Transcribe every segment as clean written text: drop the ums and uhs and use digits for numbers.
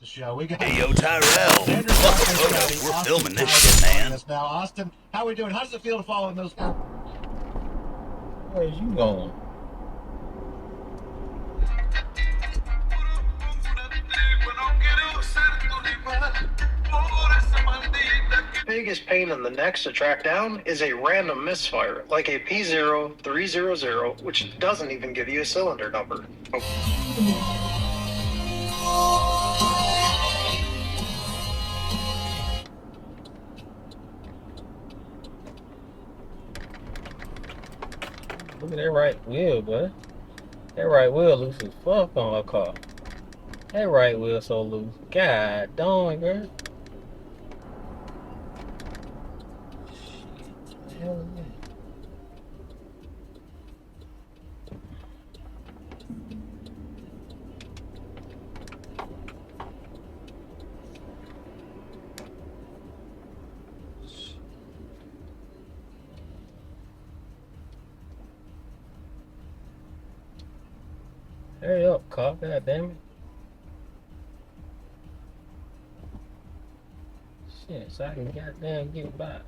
The show. We got Hey, yo, Tyrell. We're filming this shit, man. Now, Austin, how are we doing? How does it feel to follow in those? Where's you going? Biggest pain in the necks to track down is a random misfire, like a P0300, which doesn't even give you a cylinder number. Look at that right wheel, boy. That right wheel loose as fuck on her car. That right wheel so loose. God darn, girl. Shit, hell is that? Hurry up, cop. God damn it. Shit, so I can goddamn get by.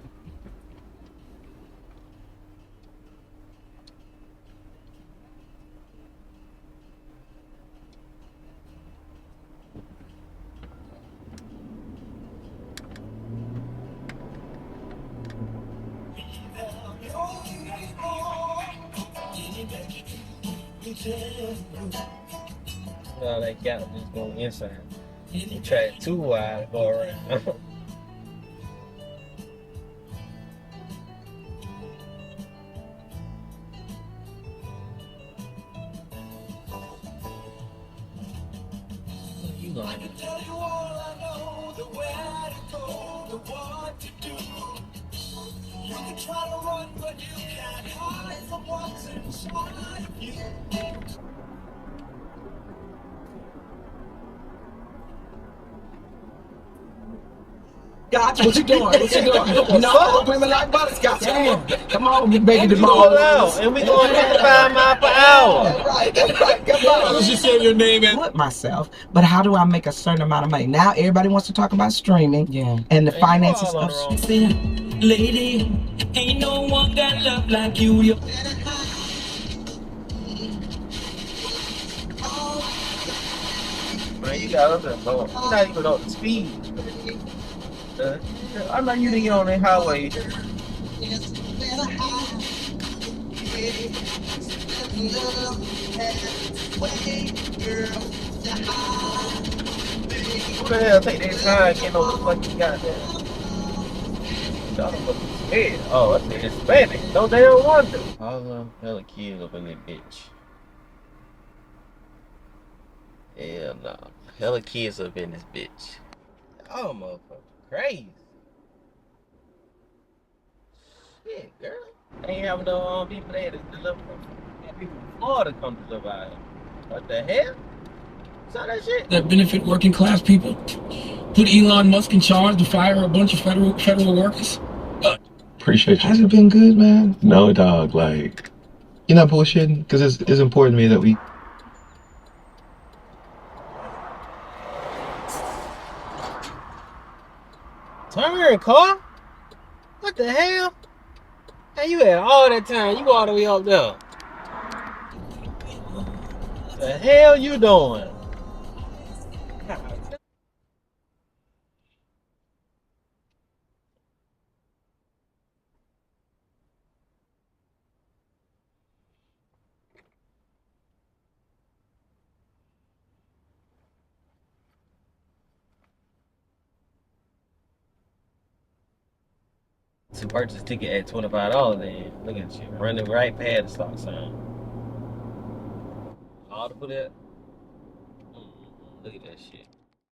All that gap just going inside. You track too wide, go around. You know. I can tell you all I know, the where to go, the what to do. You can try to run, but you can't hide from what's inside of you. Gotcha. What you doing? What you doing? No, women like butterscotch. Damn. Come on, you baby We going out, and we going 55 miles per hour. That's right. Come on. I was just saying your name and Put myself, but how do I make a certain amount of money? Now everybody wants to talk about streaming and the Hey, finances you all on of the wrong- streaming. Lady, ain't no one got love like you. Man, you got up there, bro. You're not even on the speed. I know you didn't get on the highway. Who the hell take that time getting on the fucking goddamn? Y'all look scared. Oh, I said Hispanic. No damn wonder. All them hella kids up in that bitch. Hell no. Hella kids up in this bitch. Oh, motherfucker. Crazy. Shit, girl. They ain't having no people there to deliver. Had people from Florida come deliver out here. What the hell? Saw that shit? that benefit working class people. Put Elon Musk in charge to fire a bunch of federal workers. Appreciate you. Has it been good, man? No, dog. Like, you're not bullshitting, because it's important to me that we. Turn, car? What the hell? Hey, you had all that time. You all the way up there. The hell you doing? To purchase a ticket at $25 then. Look at you. Running right past the stop sign. All to put that. Look at that shit.